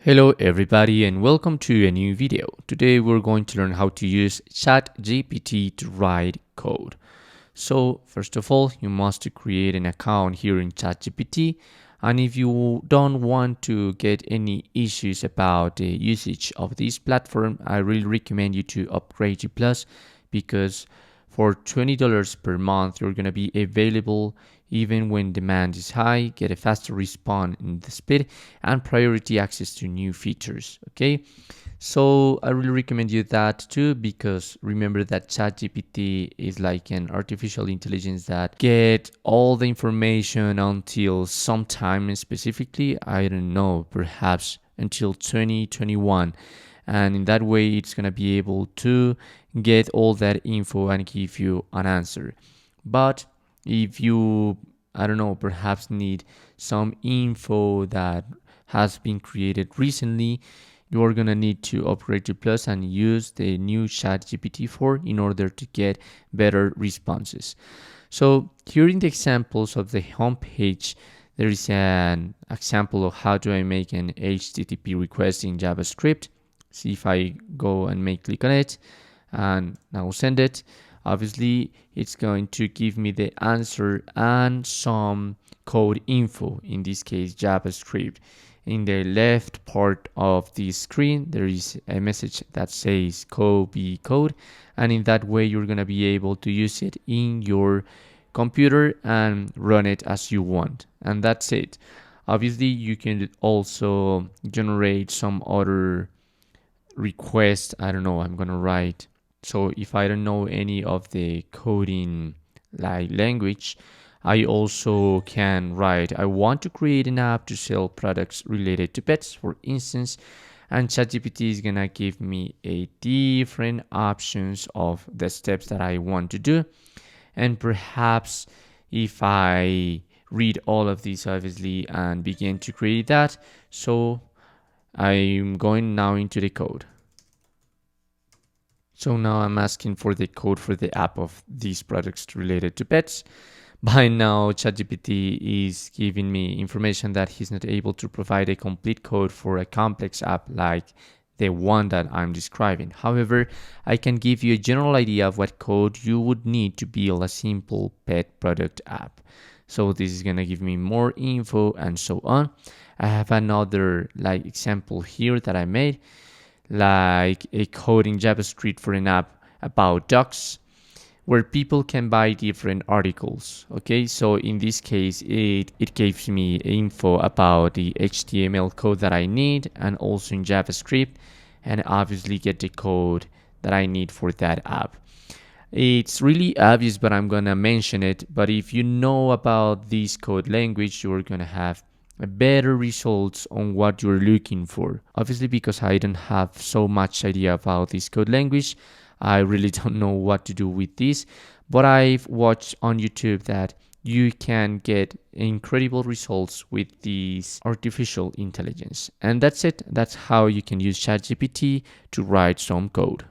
Hello everybody and welcome to a new video. Today we're going to learn how to use ChatGPT to write code. So first of all, you must create an account here in ChatGPT, and if you don't want to get any issues about the usage of this platform, I really recommend you to upgrade to Plus, because for $20 per month you're going to be available even when demand is high, get a faster response in the speed, and priority access to new features. Okay, so I really recommend you that too, because remember that ChatGPT is like an artificial intelligence that get all the information until sometime, specifically, I don't know, perhaps until 2021. And in that way, it's going to be able to get all that info and give you an answer. But if you, I don't know, perhaps need some info that has been created recently, you're gonna need to upgrade to Plus and use the new ChatGPT 4 in order to get better responses. So here in the examples of the homepage, there is an example of how do I make an HTTP request in JavaScript. See if I go and click on it and now send it. Obviously, it's going to give me the answer and some code info, in this case JavaScript. In the left part of the screen, there is a message that says code, and in that way you're going to be able to use it in your computer and run it as you want. And that's it. Obviously, you can also generate some other request. I don't know, I'm going to write. So if I don't know any of the coding language, I also can write, I want to create an app to sell products related to pets, for instance, and ChatGPT is gonna give me a different options of the steps that I want to do. And perhaps if I read all of these obviously and begin to create that, so I'm going now into the code. So now I'm asking for the code for the app of these products related to pets. By now, ChatGPT is giving me information that he's not able to provide a complete code for a complex app like the one that I'm describing. However, I can give you a general idea of what code you would need to build a simple pet product app. So this is gonna give me more info and so on. I have another example here that I made, like a code in JavaScript for an app about dogs, where people can buy different articles. Okay, so in this case, it gives me info about the HTML code that I need, and also in JavaScript, and obviously get the code that I need for that app. It's really obvious, but I'm gonna mention it. But if you know about this code language, you're gonna have better results on what you're looking for. Obviously, because I don't have so much idea about this code language, I really don't know what to do with this, but I've watched on YouTube that you can get incredible results with this artificial intelligence. And that's it. That's how you can use ChatGPT to write some code.